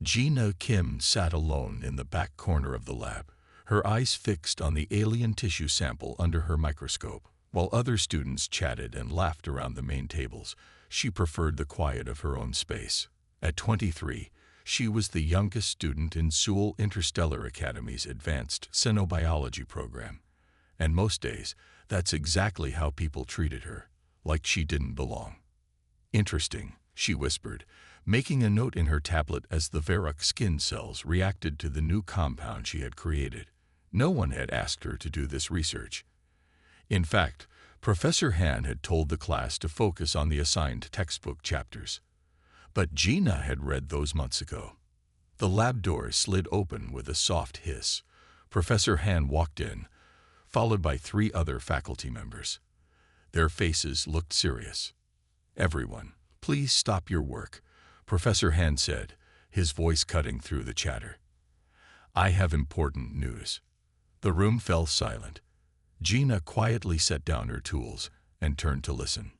Gina Kim sat alone in the back corner of the lab, her eyes fixed on the alien tissue sample under her microscope. While other students chatted and laughed around the main tables, she preferred the quiet of her own space. At 23, she was the youngest student in Seoul Interstellar Academy's advanced xenobiology program. And most days, that's exactly how people treated her, like she didn't belong. "Interesting," she whispered, making a note in her tablet as the Verruc skin cells reacted to the new compound she had created. No one had asked her to do this research. In fact, Professor Han had told the class to focus on the assigned textbook chapters. But Gina had read those months ago. The lab doors slid open with a soft hiss. Professor Han walked in, followed by 3 other faculty members. Their faces looked serious. "Everyone, please stop your work," Professor Han said, his voice cutting through the chatter. "I have important news." The room fell silent. Gina quietly set down her tools and turned to listen.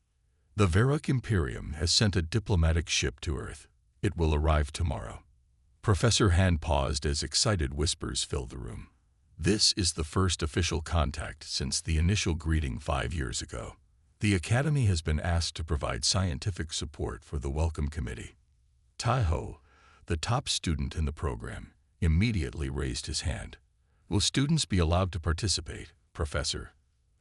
"The Verruc Imperium has sent a diplomatic ship to Earth. It will arrive tomorrow." Professor Han paused as excited whispers filled the room. "This is the first official contact since the initial greeting 5 years ago. The Academy has been asked to provide scientific support for the Welcome Committee." Taiho, the top student in the program, immediately raised his hand. "Will students be allowed to participate, Professor?"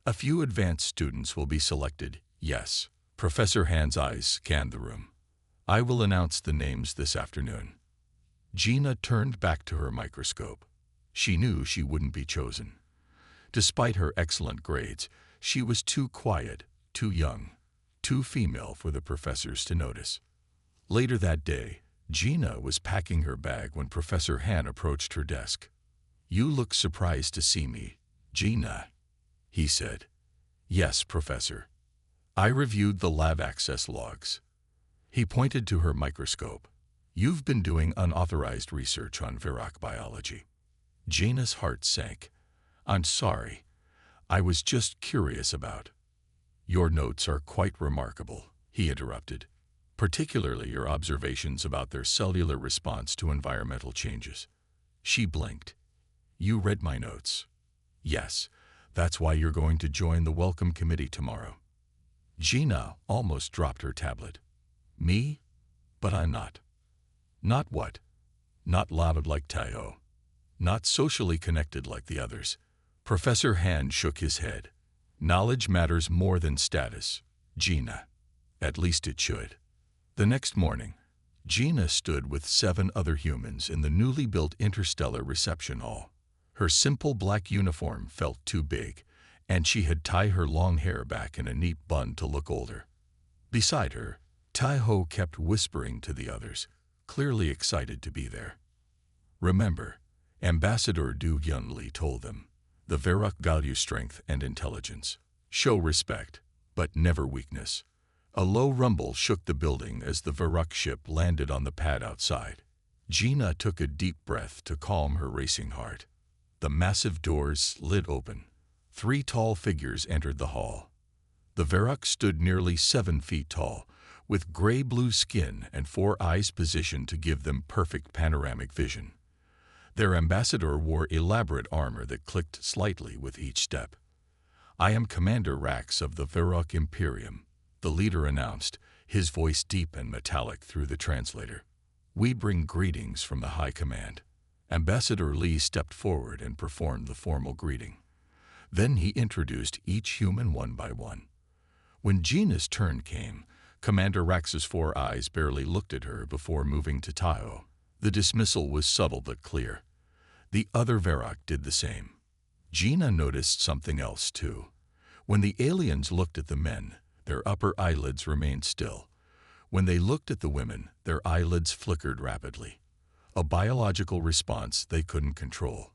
"A few advanced students will be selected, yes." Professor Han's eyes scanned the room. "I will announce the names this afternoon." Gina turned back to her microscope. She knew she wouldn't be chosen. Despite her excellent grades, she was too quiet, too young, too female for the professors to notice. Later that day, Gina was packing her bag when Professor Han approached her desk. "You look surprised to see me, Gina," he said. "Yes, Professor. I reviewed the lab access logs." He pointed to her microscope. "You've been doing unauthorized research on Verruc biology." Gina's heart sank. "I'm sorry. I was just curious about—" "Your notes are quite remarkable," he interrupted, "particularly your observations about their cellular response to environmental changes." She blinked. "You read my notes?" "Yes. That's why you're going to join the Welcome Committee tomorrow." Gina almost dropped her tablet. "Me? But I'm not." "Not what?" "Not loud like Taiho. Not socially connected like the others." Professor Han shook his head. "Knowledge matters more than status, Gina. At least it should." The next morning, Gina stood with 7 other humans in the newly built interstellar reception hall. Her simple black uniform felt too big, and she had tied her long hair back in a neat bun to look older. Beside her, Taiho kept whispering to the others, clearly excited to be there. "Remember," Ambassador Du Yunli told them, "the Verruc value strength and intelligence. Show respect, but never weakness." A low rumble shook the building as the Verruc ship landed on the pad outside. Gina took a deep breath to calm her racing heart. The massive doors slid open. 3 tall figures entered the hall. The Verruc stood nearly 7 feet tall, with gray-blue skin and 4 eyes positioned to give them perfect panoramic vision. Their ambassador wore elaborate armor that clicked slightly with each step. "I am Commander Rax of the Verruc Imperium," the leader announced, his voice deep and metallic through the translator. "We bring greetings from the High Command." Ambassador Lee stepped forward and performed the formal greeting. Then he introduced each human one by one. When Gina's turn came, Commander Rax's 4 eyes barely looked at her before moving to Taiho. The dismissal was subtle but clear. The other Verruc did the same. Gina noticed something else too. When the aliens looked at the men, their upper eyelids remained still. When they looked at the women, their eyelids flickered rapidly. A biological response they couldn't control.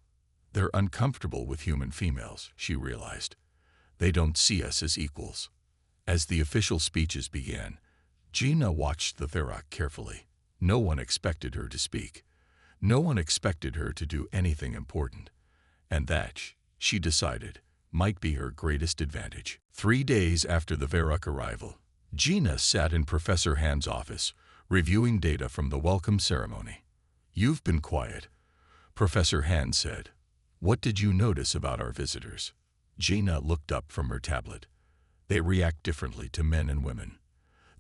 "They're uncomfortable with human females," she realized. "They don't see us as equals." As the official speeches began, Gina watched the Verruc carefully. No one expected her to speak. No one expected her to do anything important. And that, she decided, might be her greatest advantage. 3 days after the Verruc arrival, Gina sat in Professor Han's office, reviewing data from the welcome ceremony. "You've been quiet," Professor Han said. "What did you notice about our visitors?" Gina looked up from her tablet. "They react differently to men and women.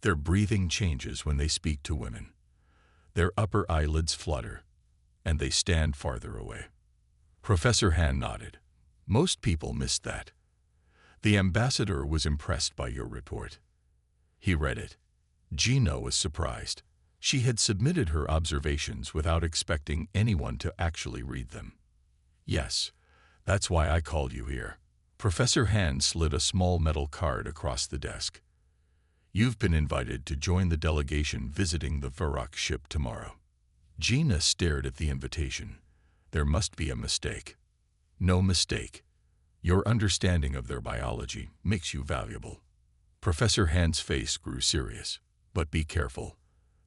Their breathing changes when they speak to women. Their upper eyelids flutter, and they stand farther away." Professor Han nodded. "Most people missed that. The ambassador was impressed by your report." He read it. Gina was surprised. She had submitted her observations without expecting anyone to actually read them. "Yes, that's why I called you here." Professor Han slid a small metal card across the desk. "You've been invited to join the delegation visiting the Varrock ship tomorrow." Gina stared at the invitation. There must be a mistake. "No mistake. Your understanding of their biology makes you valuable." Professor Han's face grew serious. "But be careful.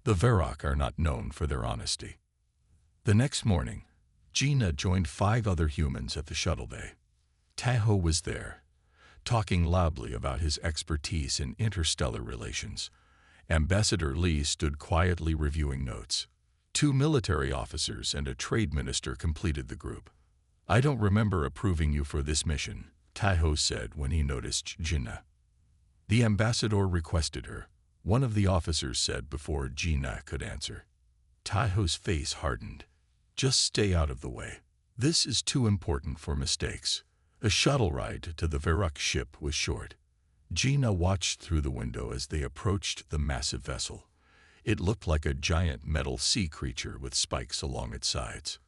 The Varrock are not known for their honesty." The next morning, Gina joined 5 other humans at the shuttle bay. Tahoe was there, talking loudly about his expertise in interstellar relations. Ambassador Lee stood quietly reviewing notes. 2 military officers and a trade minister completed the group. "I don't remember approving you for this mission," Tahoe said when he noticed Gina. "The ambassador requested her," one of the officers said before Gina could answer. Tahoe's face hardened. "Just stay out of the way. This is too important for mistakes." A shuttle ride to the Varrock ship was short. Gina watched through the window as they approached the massive vessel. It looked like a giant metal sea creature with spikes along its sides.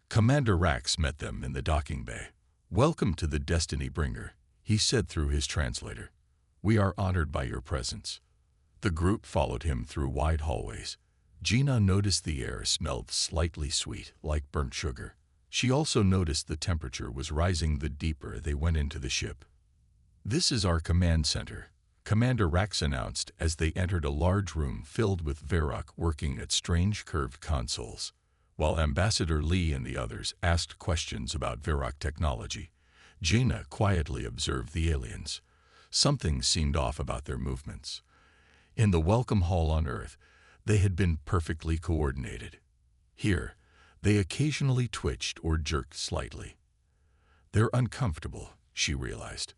Commander Rax met them in the docking bay. "Welcome to the Destiny Bringer," he said through his translator. "We are honored by your presence." The group followed him through wide hallways. Gina noticed the air smelled slightly sweet, like burnt sugar. She also noticed the temperature was rising the deeper they went into the ship. "This is our command center," Commander Rax announced as they entered a large room filled with Varrock working at strange curved consoles. While Ambassador Lee and the others asked questions about Varrock technology, Gina quietly observed the aliens. Something seemed off about their movements. In the welcome hall on Earth, they had been perfectly coordinated. Here, they occasionally twitched or jerked slightly. "They're uncomfortable," she realized.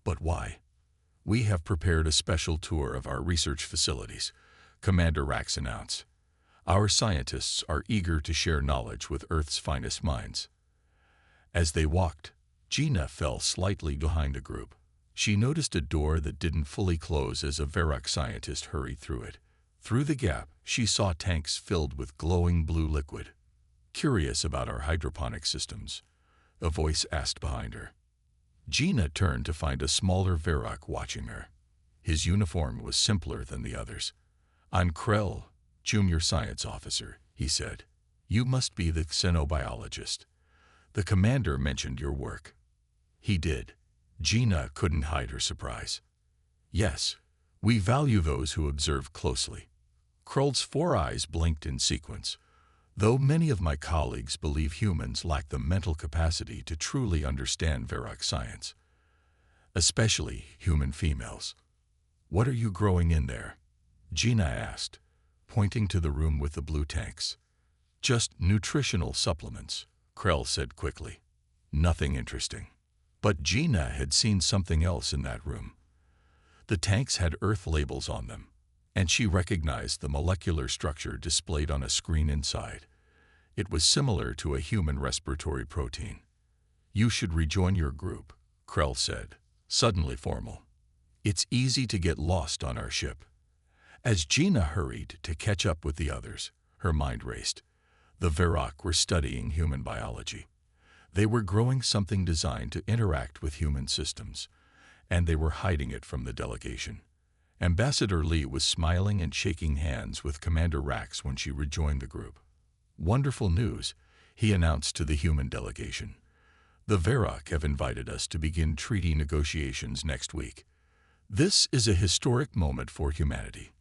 "But why?" "We have prepared a special tour of our research facilities," Commander Rax announced. "Our scientists are eager to share knowledge with Earth's finest minds." As they walked, Gina fell slightly behind a group. She noticed a door that didn't fully close as a Varrock scientist hurried through it. Through the gap, she saw tanks filled with glowing blue liquid. "Curious about our hydroponic systems?" a voice asked behind her. Gina turned to find a smaller Varrock watching her. His uniform was simpler than the others. "I'm Krell, Junior Science Officer," he said. "You must be the xenobiologist. The commander mentioned your work." He did. Gina couldn't hide her surprise. "Yes, we value those who observe closely." Krell's 4 eyes blinked in sequence. "Though many of my colleagues believe humans lack the mental capacity to truly understand Varrock science, especially human females." "What are you growing in there?" Gina asked, pointing to the room with the blue tanks. "Just nutritional supplements," Krell said quickly. "Nothing interesting." But Gina had seen something else in that room. The tanks had Earth labels on them, and she recognized the molecular structure displayed on a screen inside. It was similar to a human respiratory protein. "You should rejoin your group," Krell said, suddenly formal. "It's easy to get lost on our ship." As Gina hurried to catch up with the others, her mind raced. The Varrock were studying human biology. They were growing something designed to interact with human systems, and they were hiding it from the delegation. Ambassador Lee was smiling and shaking hands with Commander Rax when she rejoined the group. "Wonderful news," he announced to the human delegation. "The Varrock have invited us to begin treaty negotiations next week. This is a historic moment for humanity."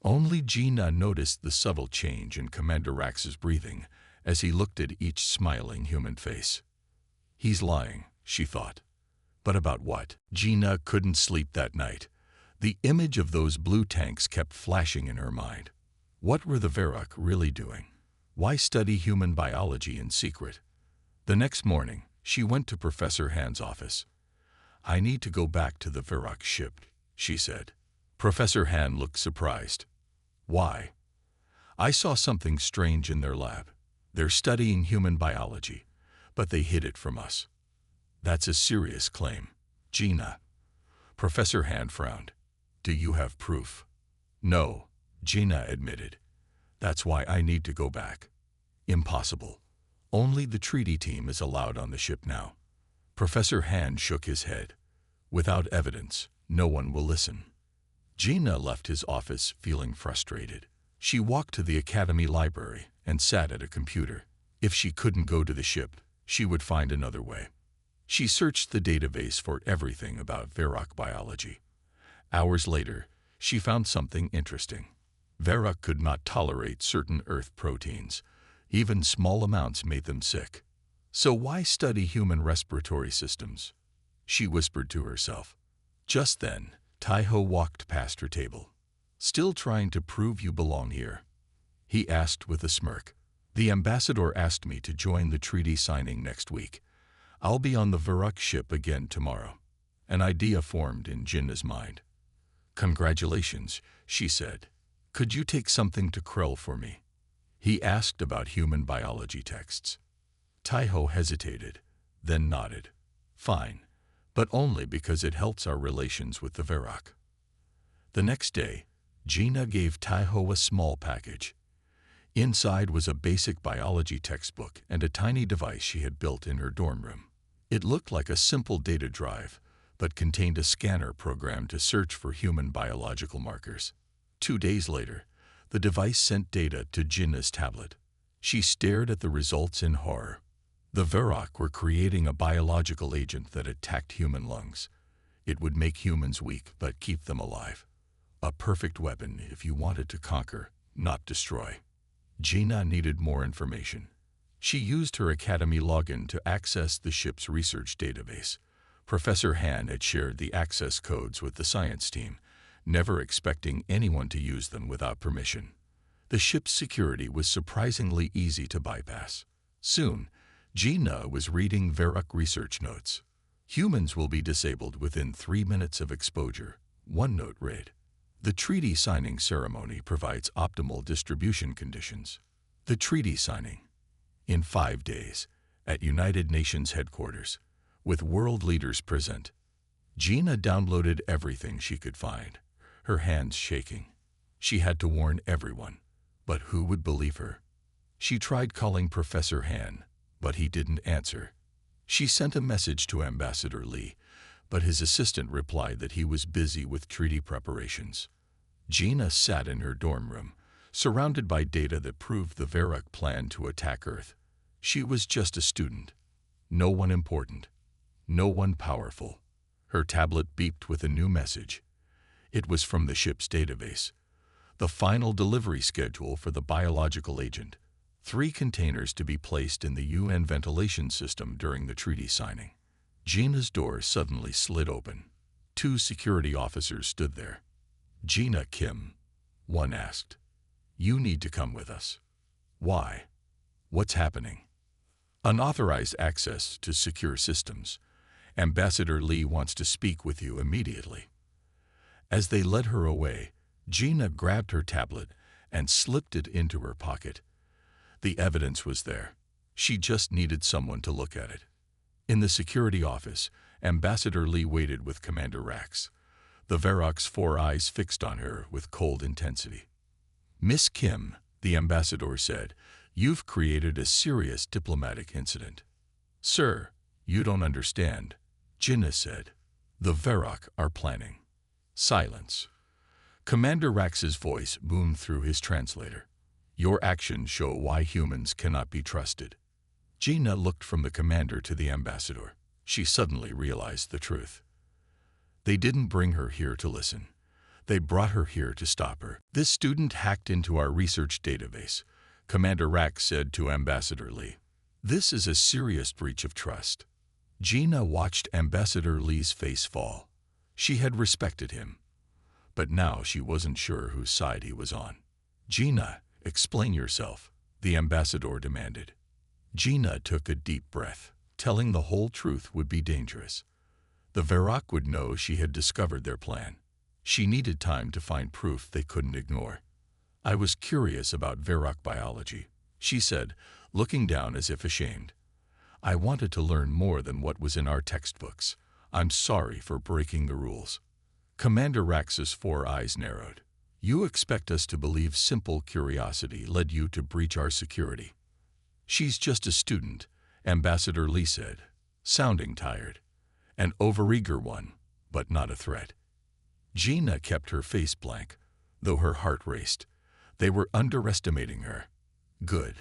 Only Gina noticed the subtle change in Commander Rax's breathing as he looked at each smiling human face. "He's lying," she thought. But about what? Gina couldn't sleep that night. The image of those blue tanks kept flashing in her mind. What were the Varrock really doing? Why study human biology in secret? The next morning, she went to Professor Han's office. I need to go back to the Varrock ship, she said. Professor Han looked surprised. Why? I saw something strange in their lab. They're studying human biology, but they hid it from us. That's a serious claim. Gina. Professor Han frowned. Do you have proof? No, Gina admitted. That's why I need to go back. Impossible. Only the treaty team is allowed on the ship now. Professor Han shook his head. Without evidence, no one will listen. Gina left his office feeling frustrated. She walked to the academy library and sat at a computer. If she couldn't go to the ship, she would find another way. She searched the database for everything about Varrock biology. Hours later, she found something interesting. Varrock could not tolerate certain Earth proteins. Even small amounts made them sick. So why study human respiratory systems? She whispered to herself. Just then, Taiho walked past her table. Still trying to prove you belong here? He asked with a smirk. The ambassador asked me to join the treaty signing next week. I'll be on the Varrock ship again tomorrow. An idea formed in Jinna's mind. Congratulations, she said. Could you take something to Krell for me? He asked about human biology texts. Taiho hesitated, then nodded. Fine, but only because it helps our relations with the Varrock. The next day, Gina gave Taiho a small package. Inside was a basic biology textbook and a tiny device she had built in her dorm room. It looked like a simple data drive, but contained a scanner programmed to search for human biological markers. 2 days later, the device sent data to Jinna's tablet. She stared at the results in horror. The Varrock were creating a biological agent that attacked human lungs. It would make humans weak but keep them alive. A perfect weapon if you wanted to conquer, not destroy. Gina needed more information. She used her academy login to access the ship's research database. Professor Han had shared the access codes with the science team, never expecting anyone to use them without permission. The ship's security was surprisingly easy to bypass. Soon, Gina was reading Varrock research notes. Humans will be disabled within 3 minutes of exposure, one note read. The treaty signing ceremony provides optimal distribution conditions. The treaty signing. In 5 days, at United Nations headquarters, with world leaders present. Gina downloaded everything she could find, her hands shaking. She had to warn everyone, but who would believe her? She tried calling Professor Han, but he didn't answer. She sent a message to Ambassador Lee, but his assistant replied that he was busy with treaty preparations. Gina sat in her dorm room, surrounded by data that proved the Varrock planned to attack Earth. She was just a student. No one important. No one powerful. Her tablet beeped with a new message. It was from the ship's database. The final delivery schedule for the biological agent. 3 containers to be placed in the UN ventilation system during the treaty signing. Gina's door suddenly slid open. 2 security officers stood there. Gina Kim, one asked. You need to come with us. Why? What's happening? Unauthorized access to secure systems. Ambassador Lee wants to speak with you immediately. As they led her away, Gina grabbed her tablet and slipped it into her pocket. The evidence was there. She just needed someone to look at it. In the security office, Ambassador Lee waited with Commander Rax. The Varrock's 4 eyes fixed on her with cold intensity. Miss Kim, the ambassador said, you've created a serious diplomatic incident. Sir, you don't understand, Gina said. The Varrock are planning. Silence. Commander Rax's voice boomed through his translator. Your actions show why humans cannot be trusted. Gina looked from the commander to the ambassador. She suddenly realized the truth. They didn't bring her here to listen. They brought her here to stop her. This student hacked into our research database, Commander Rax said to Ambassador Lee. This is a serious breach of trust. Gina watched Ambassador Lee's face fall. She had respected him, but now she wasn't sure whose side he was on. Gina, explain yourself, the ambassador demanded. Gina took a deep breath. Telling the whole truth would be dangerous. The Varrock would know she had discovered their plan. She needed time to find proof they couldn't ignore. I was curious about Varrock biology, she said, looking down as if ashamed. I wanted to learn more than what was in our textbooks. I'm sorry for breaking the rules. Commander Rax's 4 eyes narrowed. You expect us to believe simple curiosity led you to breach our security. She's just a student, Ambassador Lee said, sounding tired. An overeager one, but not a threat. Gina kept her face blank, though her heart raced. They were underestimating her. Good.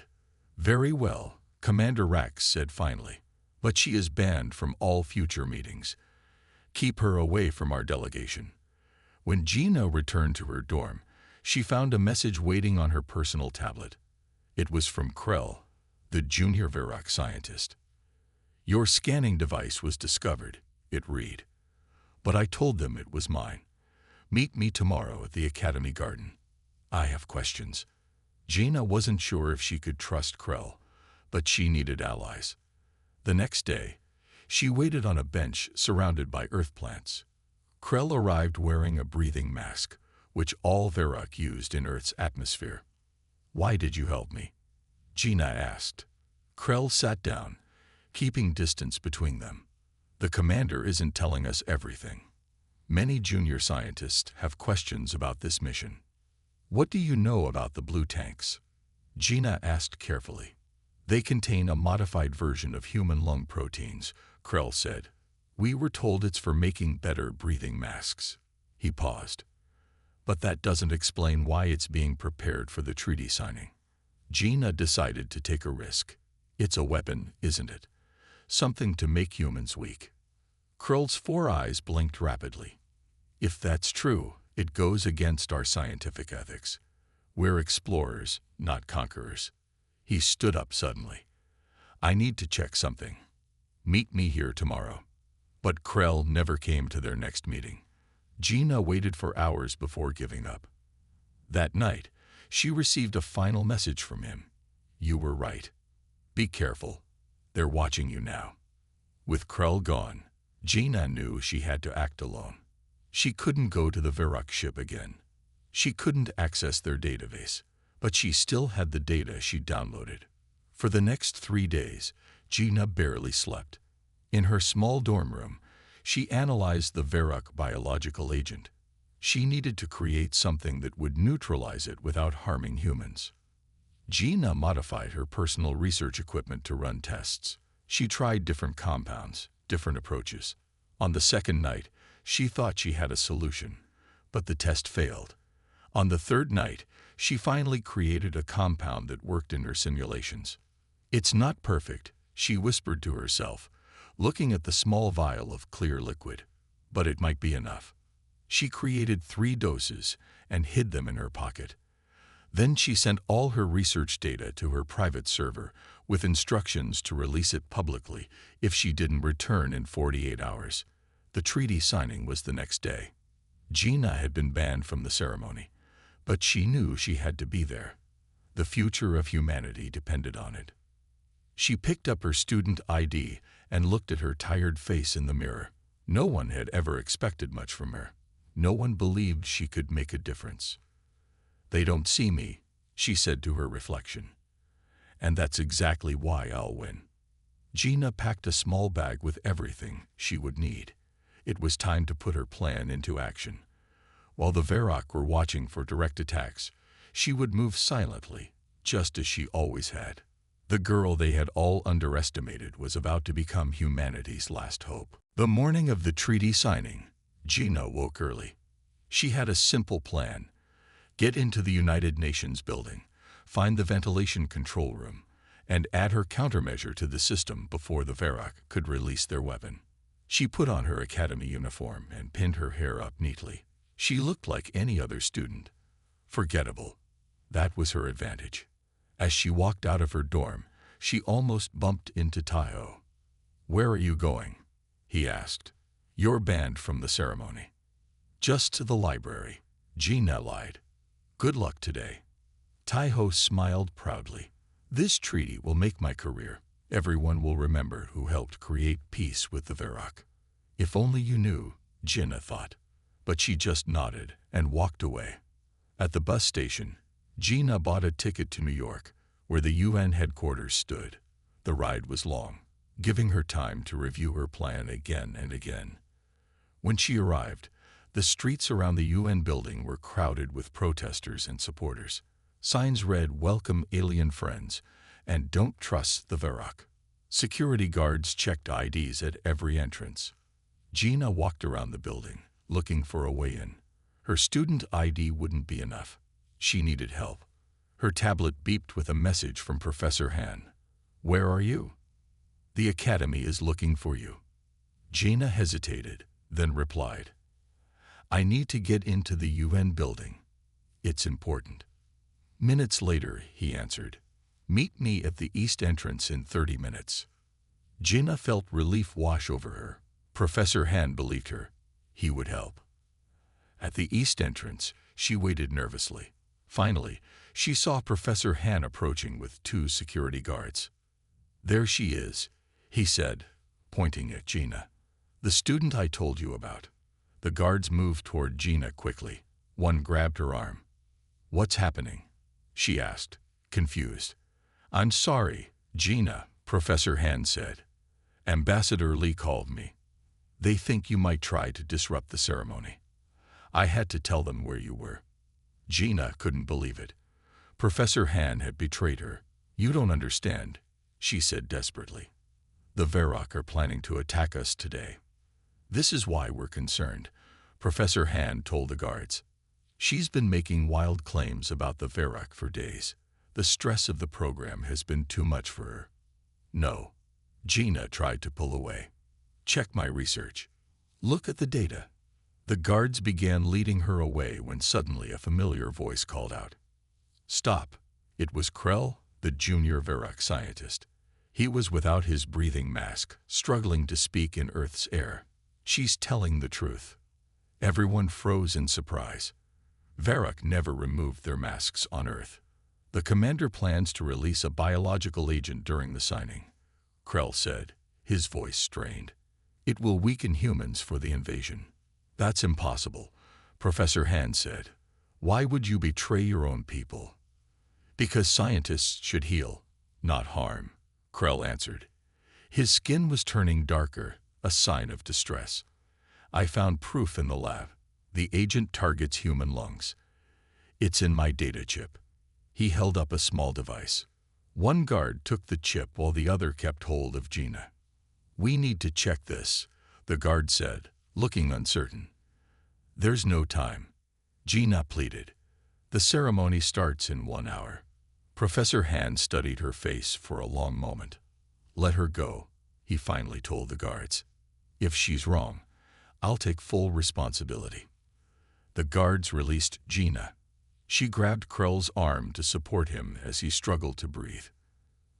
Very well, Commander Rax said finally. But she is banned from all future meetings. Keep her away from our delegation. When Gina returned to her dorm, she found a message waiting on her personal tablet. It was from Krell, the junior Varrock scientist. Your scanning device was discovered, it read. But I told them it was mine. Meet me tomorrow at the Academy Garden. I have questions. Gina wasn't sure if she could trust Krell, but she needed allies. The next day, she waited on a bench surrounded by earth plants. Krell arrived wearing a breathing mask, which all Varrock used in Earth's atmosphere. Why did you help me? Gina asked. Krell sat down, keeping distance between them. The commander isn't telling us everything. Many junior scientists have questions about this mission. What do you know about the blue tanks? Gina asked carefully. They contain a modified version of human lung proteins, Krell said. We were told it's for making better breathing masks. He paused. But that doesn't explain why it's being prepared for the treaty signing. Gina decided to take a risk. It's a weapon, isn't it? Something to make humans weak. Krell's 4 eyes blinked rapidly. If that's true, it goes against our scientific ethics. We're explorers, not conquerors. He stood up suddenly. I need to check something. Meet me here tomorrow. But Krell never came to their next meeting. Gina waited for hours before giving up. That night, she received a final message from him. You were right. Be careful. They're watching you now. With Krell gone, Gina knew she had to act alone. She couldn't go to the Varrock ship again. She couldn't access their database, but she still had the data she downloaded. For the next 3 days, Gina barely slept. In her small dorm room, she analyzed the Varrock biological agent. She needed to create something that would neutralize it without harming humans. Gina modified her personal research equipment to run tests. She tried different compounds, different approaches. On the second night, she thought she had a solution, but the test failed. On the third night, she finally created a compound that worked in her simulations. It's not perfect, she whispered to herself, looking at the small vial of clear liquid, but it might be enough. She created 3 doses and hid them in her pocket. Then she sent all her research data to her private server with instructions to release it publicly if she didn't return in 48 hours. The treaty signing was the next day. Gina had been banned from the ceremony, but she knew she had to be there. The future of humanity depended on it. She picked up her student ID and looked at her tired face in the mirror. No one had ever expected much from her. No one believed she could make a difference. They don't see me, she said to her reflection. And that's exactly why I'll win. Gina packed a small bag with everything she would need. It was time to put her plan into action. While the Varrock were watching for direct attacks, she would move silently, just as she always had. The girl they had all underestimated was about to become humanity's last hope. The morning of the treaty signing, Gina woke early. She had a simple plan. Get into the United Nations building, find the ventilation control room, and add her countermeasure to the system before the Varrock could release their weapon. She put on her academy uniform and pinned her hair up neatly. She looked like any other student. Forgettable. That was her advantage. As she walked out of her dorm, she almost bumped into Taiho. Where are you going? He asked. You're banned from the ceremony. Just to the library. Gina lied. Good luck today. Taiho smiled proudly. This treaty will make my career. Everyone will remember who helped create peace with the Varrock. If only you knew, Jinna thought. But she just nodded and walked away. At the bus station, Gina bought a ticket to New York, where the UN headquarters stood. The ride was long, giving her time to review her plan again and again. When she arrived, the streets around the UN building were crowded with protesters and supporters. Signs read, "Welcome alien friends," and "Don't trust the Varrock." Security guards checked IDs at every entrance. Gina walked around the building, looking for a way in. Her student ID wouldn't be enough. She needed help. Her tablet beeped with a message from Professor Han. "Where are you?" "The Academy is looking for you." Gina hesitated, then replied, "I need to get into the UN building. It's important." Minutes later, he answered, "Meet me at the east entrance in 30 minutes. Gina felt relief wash over her. Professor Han believed her. He would help. At the east entrance, she waited nervously. Finally, she saw Professor Han approaching with 2 security guards. "There she is," he said, pointing at Gina. "The student I told you about." The guards moved toward Gina quickly. One grabbed her arm. "What's happening?" she asked, confused. "I'm sorry, Gina," Professor Han said. "Ambassador Lee called me. They think you might try to disrupt the ceremony. I had to tell them where you were." Gina couldn't believe it. Professor Han had betrayed her. "You don't understand," she said desperately. "The Varrock are planning to attack us today. This is why we're concerned," Professor Han told the guards. "She's been making wild claims about the Varrock for days. The stress of the program has been too much for her." "No." Gina tried to pull away. "Check my research. Look at the data." The guards began leading her away when suddenly a familiar voice called out. "Stop." It was Krell, the junior Varrock scientist. He was without his breathing mask, struggling to speak in Earth's air. "She's telling the truth." Everyone froze in surprise. Varrock never removed their masks on Earth. "The commander plans to release a biological agent during the signing," Krell said, his voice strained. "It will weaken humans for the invasion." "That's impossible," Professor Han said. "Why would you betray your own people?" "Because scientists should heal, not harm," Krell answered. His skin was turning darker, a sign of distress. "I found proof in the lab. The agent targets human lungs. It's in my data chip." He held up a small device. One guard took the chip while the other kept hold of Gina. "We need to check this," the guard said, looking uncertain. "There's no time," Gina pleaded. "The ceremony starts in 1 hour." Professor Han studied her face for a long moment. "Let her go," he finally told the guards. "If she's wrong, I'll take full responsibility." The guards released Gina. She grabbed Krell's arm to support him as he struggled to breathe.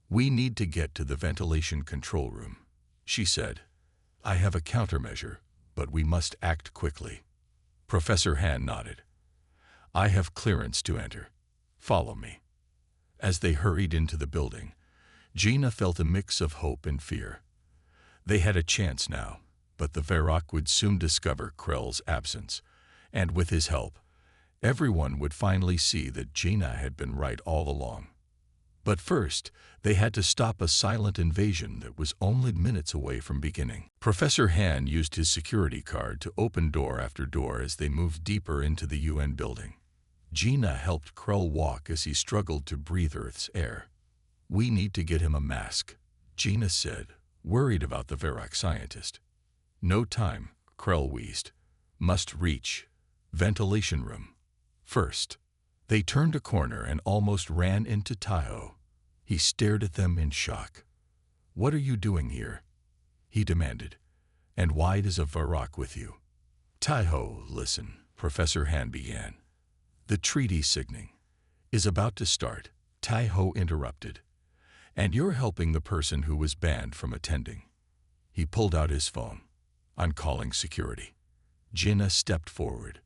"We need to get to the ventilation control room," she said. "I have a countermeasure, but we must act quickly." Professor Han nodded. "I have clearance to enter. Follow me." As they hurried into the building, Gina felt a mix of hope and fear. They had a chance now, but the Varrock would soon discover Krell's absence, and with his help, everyone would finally see that Gina had been right all along. But first, they had to stop a silent invasion that was only minutes away from beginning. Professor Han used his security card to open door after door as they moved deeper into the UN building. Gina helped Krell walk as he struggled to breathe Earth's air. "We need to get him a mask," Gina said, worried about the Varrock scientist. "No time," Krell wheezed. "Must reach ventilation room first." They turned a corner and almost ran into Taiho. He stared at them in shock. "What are you doing here?" he demanded. "And why does a Varrock with you?" "Taiho, listen," Professor Han began. "The treaty signing is about to start," Taiho interrupted. "And you're helping the person who was banned from attending." He pulled out his phone. "I'm calling security." Gina stepped forward.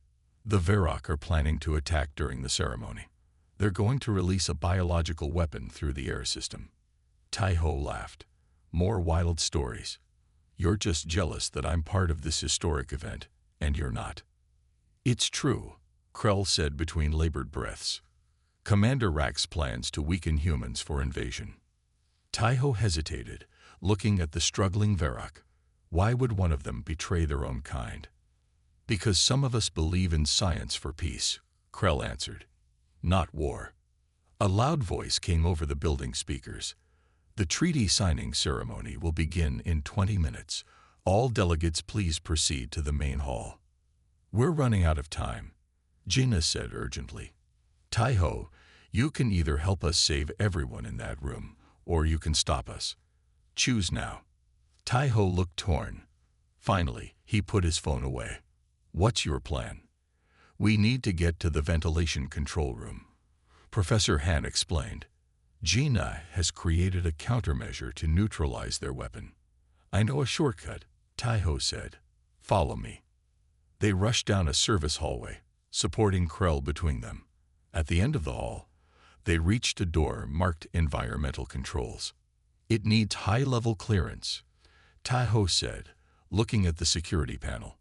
"The Varrock are planning to attack during the ceremony. They're going to release a biological weapon through the air system. Tai-Ho laughed. More wild stories. You're just jealous that I'm part of this historic event, and you're not. It's true, Krell said between labored breaths. Commander Rack's plans to weaken humans for invasion. Tai-Ho hesitated, looking at the struggling Varrock. Why would one of them betray their own kind? Because some of us believe in science for peace, Krell answered. Not war. A loud voice came over the building speakers. The treaty signing ceremony will begin in 20 minutes. All delegates please proceed to the main hall. We're running out of time, Gina said urgently. Tai-Ho, you can either help us save everyone in that room, or you can stop us. Choose now. Tai-Ho looked torn. Finally, he put his phone away. What's your plan? We need to get to the ventilation control room. Professor Han explained. Gina has created a countermeasure to neutralize their weapon. I know a shortcut, Tai-Ho said. Follow me. They rushed down a service hallway, supporting Krell between them. At the end of the hall, they reached a door marked Environmental Controls. It needs high-level clearance, Tai-Ho said, looking at the security panel.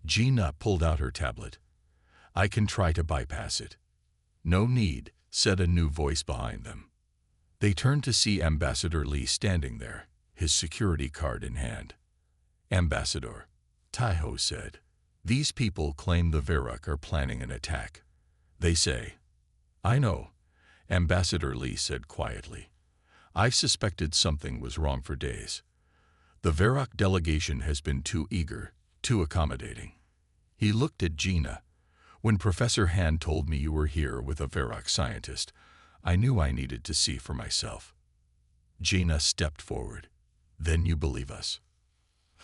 Gina pulled out her tablet. I can try to bypass it. No need, said a new voice behind them. They turned to see Ambassador Lee standing there, his security card in hand. Ambassador, Tai-Ho said. These people claim the Varrock are planning an attack. They say. I know, Ambassador Lee said quietly. I've suspected something was wrong for days. The Varrock delegation has been too eager, too accommodating. He looked at Gina. When Professor Han told me you were here with a Varrock scientist, I knew I needed to see for myself. Gina stepped forward. Then you believe us.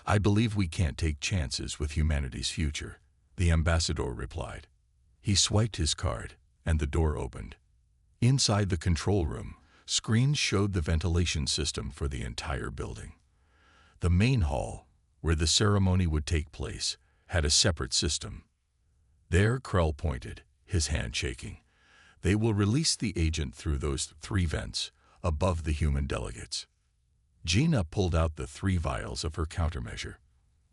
I believe we can't take chances with humanity's future, the ambassador replied. He swiped his card, and the door opened. Inside the control room, screens showed the ventilation system for the entire building. The main hall, where the ceremony would take place, had a separate system. There, Krell pointed, his hand shaking. They will release the agent through those 3 vents, above the human delegates. Gina pulled out the 3 vials of her countermeasure.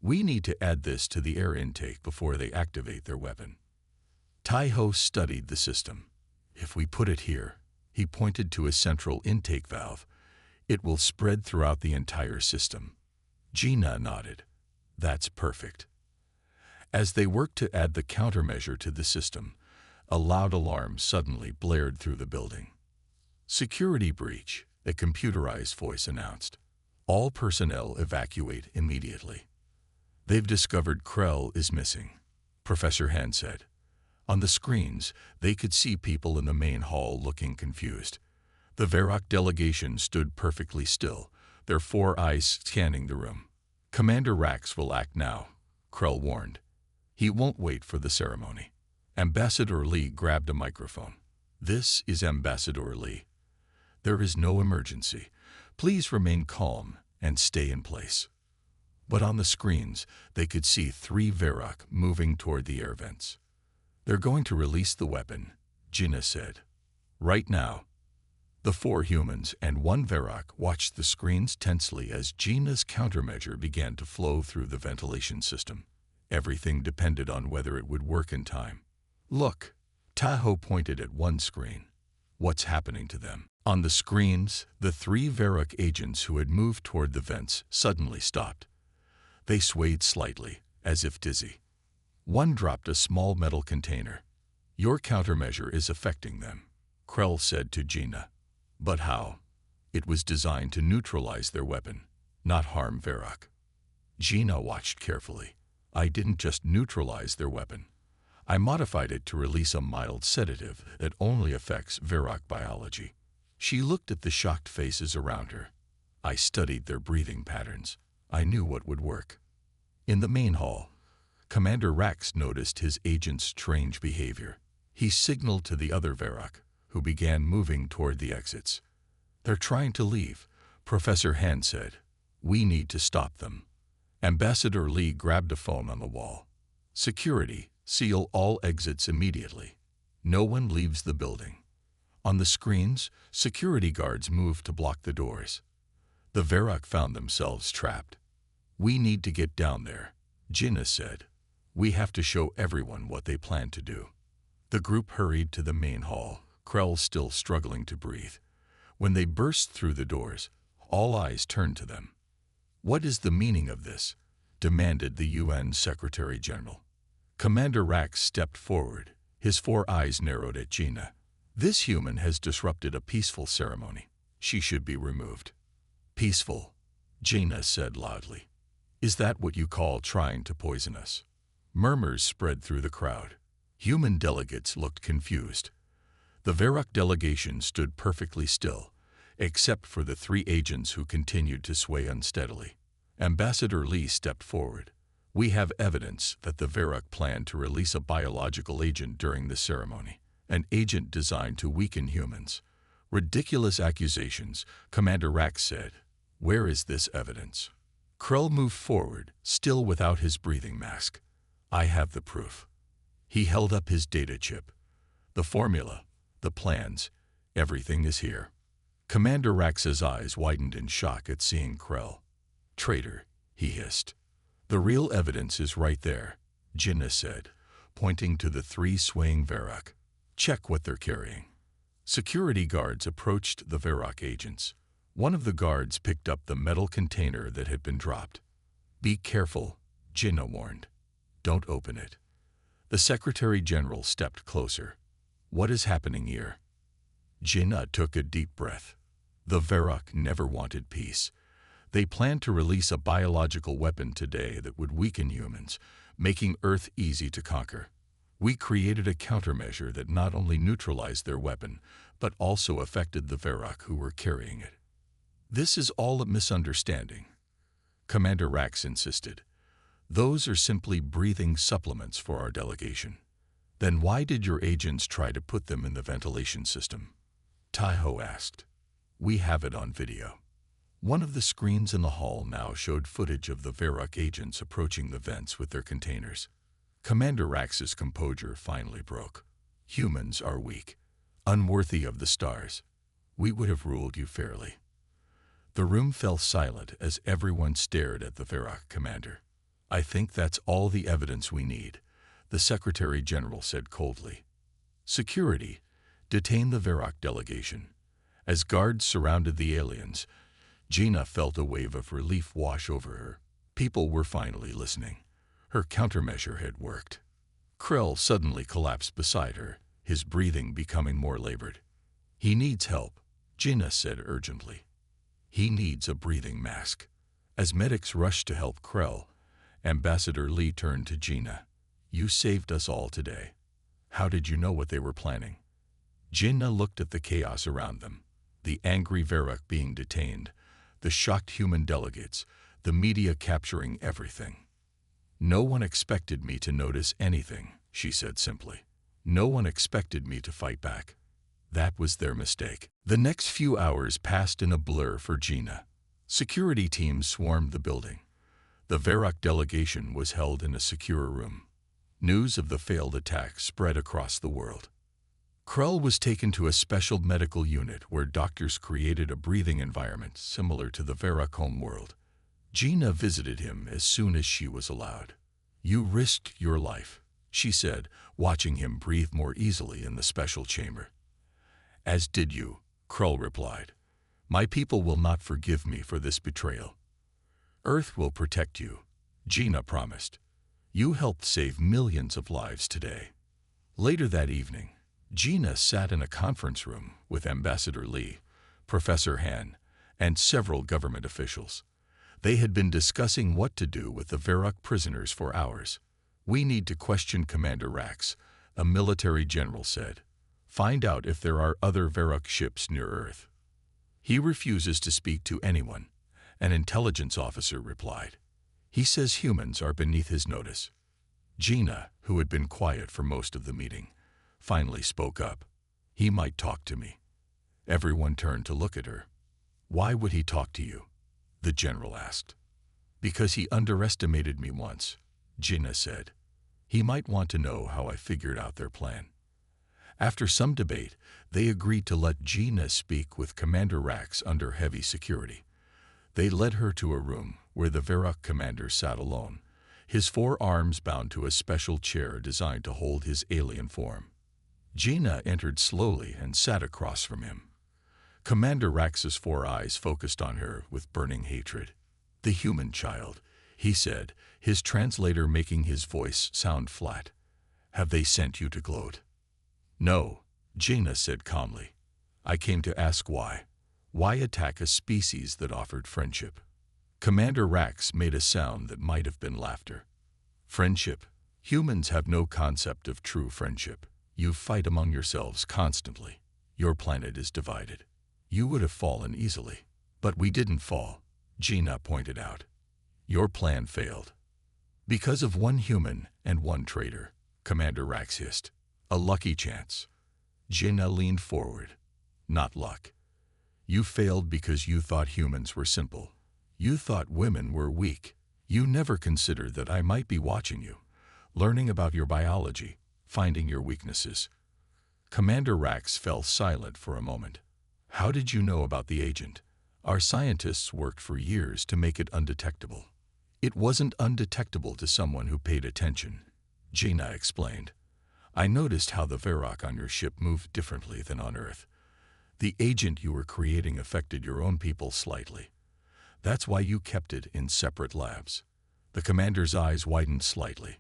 We need to add this to the air intake before they activate their weapon. Tai-Ho studied the system. If we put it here, he pointed to a central intake valve, it will spread throughout the entire system. Gina nodded. That's perfect. As they worked to add the countermeasure to the system, a loud alarm suddenly blared through the building. Security breach, a computerized voice announced. All personnel evacuate immediately. They've discovered Krell is missing, Professor Han said. On the screens, they could see people in the main hall looking confused. The Varrock delegation stood perfectly still, their 4 eyes scanning the room. Commander Rax will act now, Krell warned. He won't wait for the ceremony. Ambassador Lee grabbed a microphone. This is Ambassador Lee. There is no emergency. Please remain calm and stay in place. But on the screens, they could see 3 Varrock moving toward the air vents. They're going to release the weapon, Gina said. Right now. The 4 humans and 1 Varrock watched the screens tensely as Gina's countermeasure began to flow through the ventilation system. Everything depended on whether it would work in time. Look, Tai-Ho pointed at one screen. What's happening to them? On the screens, the 3 Varrock agents who had moved toward the vents suddenly stopped. They swayed slightly, as if dizzy. One dropped a small metal container. Your countermeasure is affecting them, Krell said to Gina. But how? It was designed to neutralize their weapon, not harm Varrock. Gina watched carefully. I didn't just neutralize their weapon. I modified it to release a mild sedative that only affects Varrock biology. She looked at the shocked faces around her. I studied their breathing patterns. I knew what would work. In the main hall, Commander Rax noticed his agent's strange behavior. He signaled to the other Varrock, who began moving toward the exits. They're trying to leave, Professor Han said. We need to stop them. Ambassador Lee grabbed a phone on the wall. Security, seal all exits immediately. No one leaves the building. On the screens, security guards moved to block the doors. The Varrock found themselves trapped. "We need to get down there," Jinnah said. "We have to show everyone what they plan to do." The group hurried to the main hall, Krell still struggling to breathe. When they burst through the doors, all eyes turned to them. "What is the meaning of this?" demanded the UN Secretary-General. Commander Rax stepped forward, his 4 eyes narrowed at Jinnah. "This human has disrupted a peaceful ceremony. She should be removed." "Peaceful," Jinnah said loudly. "Is that what you call trying to poison us?" Murmurs spread through the crowd. Human delegates looked confused. The Varrock delegation stood perfectly still, except for the 3 agents who continued to sway unsteadily. Ambassador Lee stepped forward. "We have evidence that the Varrock planned to release a biological agent during the ceremony, an agent designed to weaken humans." "Ridiculous accusations," Commander Rax said. "Where is this evidence?" Krell moved forward, still without his breathing mask. "I have the proof." He held up his data chip. "The formula, the plans, everything is here." Commander Rax's eyes widened in shock at seeing Krell. "Traitor," he hissed. "The real evidence is right there," Jinnah said, pointing to the 3 swaying Varrock. "Check what they're carrying." Security guards approached the Varrock agents. One of the guards picked up the metal container that had been dropped. "Be careful," Jinnah warned. "Don't open it." The Secretary-General stepped closer. "What is happening here?" Jinnah took a deep breath. The Varrock never wanted peace. They planned to release a biological weapon today that would weaken humans, making Earth easy to conquer. "We created a countermeasure that not only neutralized their weapon, but also affected the Varrock who were carrying it." "This is all a misunderstanding," Commander Rax insisted. "Those are simply breathing supplements for our delegation." "Then why did your agents try to put them in the ventilation system?" Taiho asked. "We have it on video." One of the screens in the hall now showed footage of the Varrock agents approaching the vents with their containers. Commander Rax's composure finally broke. "Humans are weak, unworthy of the stars. We would have ruled you fairly." The room fell silent as everyone stared at the Varrock commander. "I think that's all the evidence we need," the Secretary-General said coldly. "Security, detain the Varrock delegation." As guards surrounded the aliens, Jinnah felt a wave of relief wash over her. People were finally listening. Her countermeasure had worked. Krell suddenly collapsed beside her, his breathing becoming more labored. "He needs help," Jinnah said urgently. "He needs a breathing mask." As medics rushed to help Krell, Ambassador Lee turned to Jinnah. "You saved us all today. How did you know what they were planning?" Jinnah looked at the chaos around them, the angry Varrock being detained, the shocked human delegates, the media capturing everything. "No one expected me to notice anything," she said simply. "No one expected me to fight back. That was their mistake." The next few hours passed in a blur for Jinnah. Security teams swarmed the building. The Varrock delegation was held in a secure room. News of the failed attack spread across the world. Krell was taken to a special medical unit where doctors created a breathing environment similar to the Varrock homeworld. Jinnah visited him as soon as she was allowed. "You risked your life," she said, watching him breathe more easily in the special chamber. "As did you," Krell replied. "My people will not forgive me for this betrayal." "Earth will protect you," Jinnah promised. "You helped save millions of lives today." Later that evening, Jinnah sat in a conference room with Ambassador Lee, Professor Han, and several government officials. They had been discussing what to do with the Varrock prisoners for hours. "We need to question Commander Rax," a military general said. "Find out if there are other Varrock ships near Earth." "He refuses to speak to anyone," an intelligence officer replied. "He says humans are beneath his notice." Jinnah, who had been quiet for most of the meeting, finally spoke up. "He might talk to me." Everyone turned to look at her. "Why would he talk to you?" the general asked. "Because he underestimated me once," Jinnah said. "He might want to know how I figured out their plan." After some debate, they agreed to let Gina speak with Commander Rax under heavy security. They led her to a room where the Verok commander sat alone, his 4 arms bound to a special chair designed to hold his alien form. Gina entered slowly and sat across from him. Commander Rax's 4 eyes focused on her with burning hatred. "The human child," he said, his translator making his voice sound flat. "Have they sent you to gloat?" "No," Gina said calmly. "I came to ask why. Why attack a species that offered friendship?" Commander Rax made a sound that might have been laughter. "Friendship? Humans have no concept of true friendship. You fight among yourselves constantly. Your planet is divided. You would have fallen easily. But we didn't fall," Gina pointed out. "Your plan failed. Because of 1 human and 1 traitor," Commander Rax hissed. "A lucky chance." Gina leaned forward. "Not luck. You failed because you thought humans were simple. You thought women were weak. You never considered that I might be watching you, learning about your biology, finding your weaknesses." Commander Rax fell silent for a moment. "How did you know about the agent? Our scientists worked for years to make it undetectable." "It wasn't undetectable to someone who paid attention," Gina explained. "I noticed how the Verok on your ship moved differently than on Earth. The agent you were creating affected your own people slightly. That's why you kept it in separate labs." The commander's eyes widened slightly.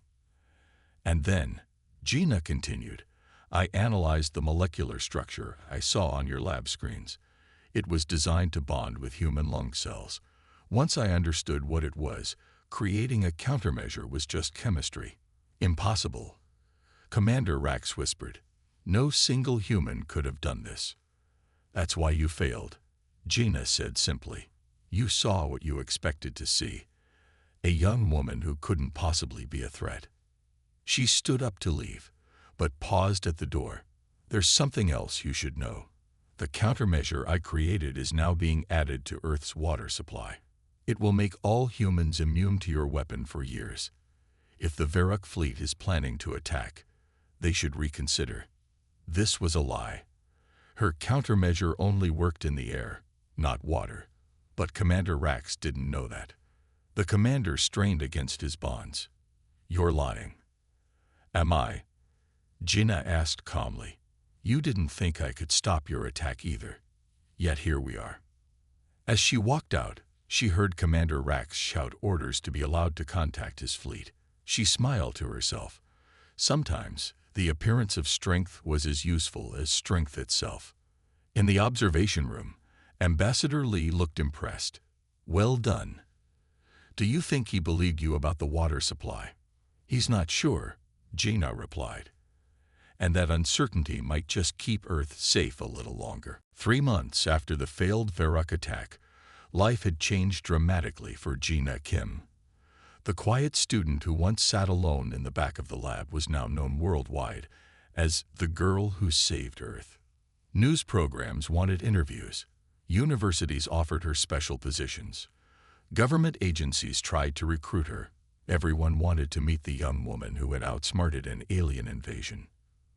"And then," Gina continued, "I analyzed the molecular structure I saw on your lab screens. It was designed to bond with human lung cells. Once I understood what it was, creating a countermeasure was just chemistry. Impossible." Commander Rax whispered, "No single human could have done this." "That's why you failed," Gina said simply. "You saw what you expected to see. A young woman who couldn't possibly be a threat." She stood up to leave, but paused at the door. "There's something else you should know. The countermeasure I created is now being added to Earth's water supply. It will make all humans immune to your weapon for years. If the Verok fleet is planning to attack, they should reconsider." This was a lie. Her countermeasure only worked in the air, not water. But Commander Rax didn't know that. The commander strained against his bonds. "You're lying." "Am I?" Gina asked calmly. "You didn't think I could stop your attack either. Yet here we are." As she walked out, she heard Commander Rax shout orders to be allowed to contact his fleet. She smiled to herself. Sometimes, the appearance of strength was as useful as strength itself. In the observation room, Ambassador Lee looked impressed. "Well done. Do you think he believed you about the water supply?" "He's not sure," Gina replied. "And that uncertainty might just keep Earth safe a little longer." 3 months after the failed Verok attack, life had changed dramatically for Gina Kim. The quiet student who once sat alone in the back of the lab was now known worldwide as the girl who saved Earth. News programs wanted interviews. Universities offered her special positions. Government agencies tried to recruit her. Everyone wanted to meet the young woman who had outsmarted an alien invasion.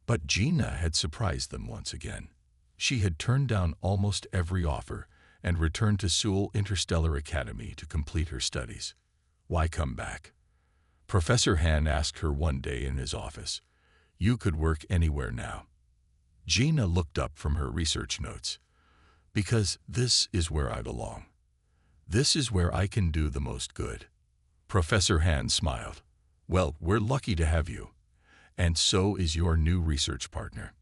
But Gina had surprised them once again. She had turned down almost every offer and returned to Seoul Interstellar Academy to complete her studies. Why come back? Professor Han asked her one day in his office. "You could work anywhere now." Gina looked up from her research notes. "Because this is where I belong. This is where I can do the most good." Professor Han smiled. "Well, we're lucky to have you. And so is your new research partner."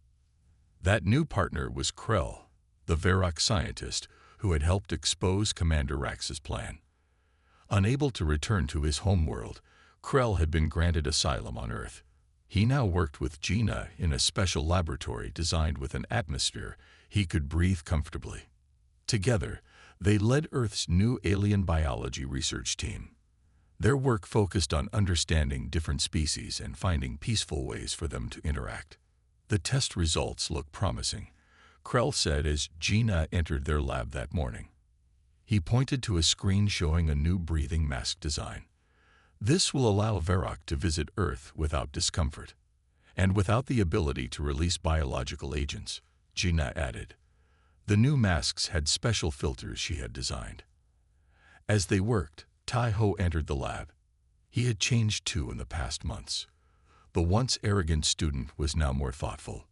That new partner was Krell, the Verok scientist who had helped expose Commander Rax's plan. Unable to return to his homeworld, Krell had been granted asylum on Earth. He now worked with Gina in a special laboratory designed with an atmosphere he could breathe comfortably. Together, they led Earth's new alien biology research team. Their work focused on understanding different species and finding peaceful ways for them to interact. The test results looked promising, Krell said as Gina entered their lab that morning. He pointed to a screen showing a new breathing mask design. "This will allow Verok to visit Earth without discomfort. and without the ability to release biological agents, Gina added. The new masks had special filters she had designed. As they worked, Tai-Ho entered the lab. He had changed too in the past months. The once arrogant student was now more thoughtful.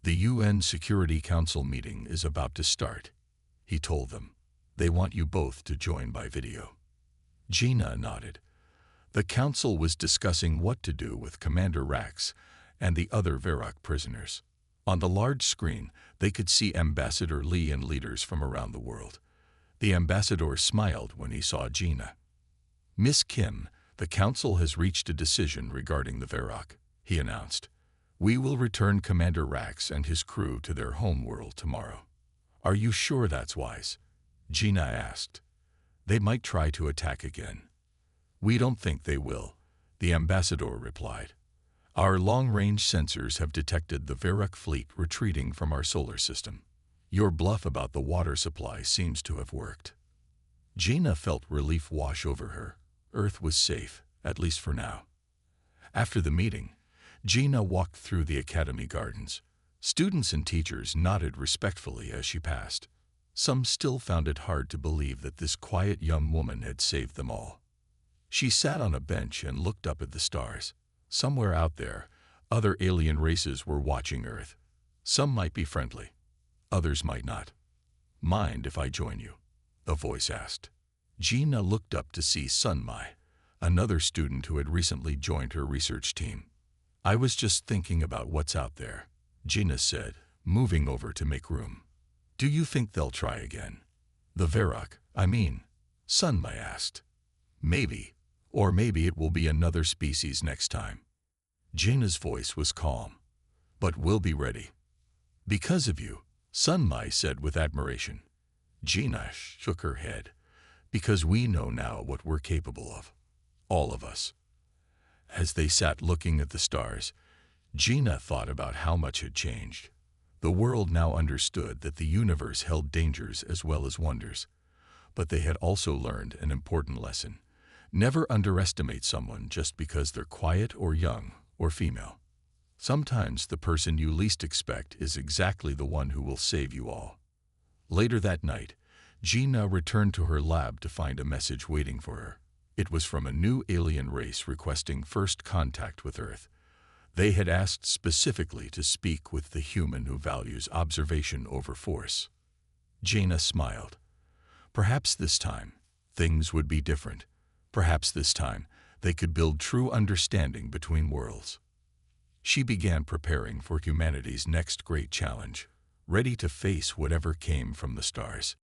The UN Security Council meeting is about to start, he told them. They want you both to join by video. Gina nodded. The council was discussing what to do with Commander Rax and the other Varrock prisoners. On the large screen, they could see Ambassador Lee and leaders from around the world. The ambassador smiled when he saw Gina. Miss Kim, the council has reached a decision regarding the Varrock, he announced. We will return Commander Rax and his crew to their home world tomorrow. Are you sure that's wise? Gina asked. They might try to attack again. We don't think they will, the ambassador replied. Our long-range sensors have detected the Varrock fleet retreating from our solar system. Your bluff about the water supply seems to have worked. Gina felt relief wash over her. Earth was safe, at least for now. After the meeting, Gina walked through the academy gardens. Students and teachers nodded respectfully as she passed. Some still found it hard to believe that this quiet young woman had saved them all. She sat on a bench and looked up at the stars. Somewhere out there, other alien races were watching Earth. Some might be friendly. Others might not. Mind if I join you? The voice asked. Gina looked up to see Sunmai, another student who had recently joined her research team. I was just thinking about what's out there, Gina said, moving over to make room. Do you think they'll try again? The Varrock, I mean, Sunmai asked. Maybe, or maybe it will be another species next time. Gina's voice was calm. But we'll be ready. Because of you, Sunmai said with admiration. Gina shook her head. Because we know now what we're capable of. All of us. As they sat looking at the stars, Gina thought about how much had changed. The world now understood that the universe held dangers as well as wonders. But they had also learned an important lesson. Never underestimate someone just because they're quiet or young or female. Sometimes the person you least expect is exactly the one who will save you all. Later that night, Gina returned to her lab to find a message waiting for her. It was from a new alien race requesting first contact with Earth. They had asked specifically to speak with the human who values observation over force. Gina smiled. Perhaps this time, things would be different. Perhaps this time, they could build true understanding between worlds. She began preparing for humanity's next great challenge, ready to face whatever came from the stars.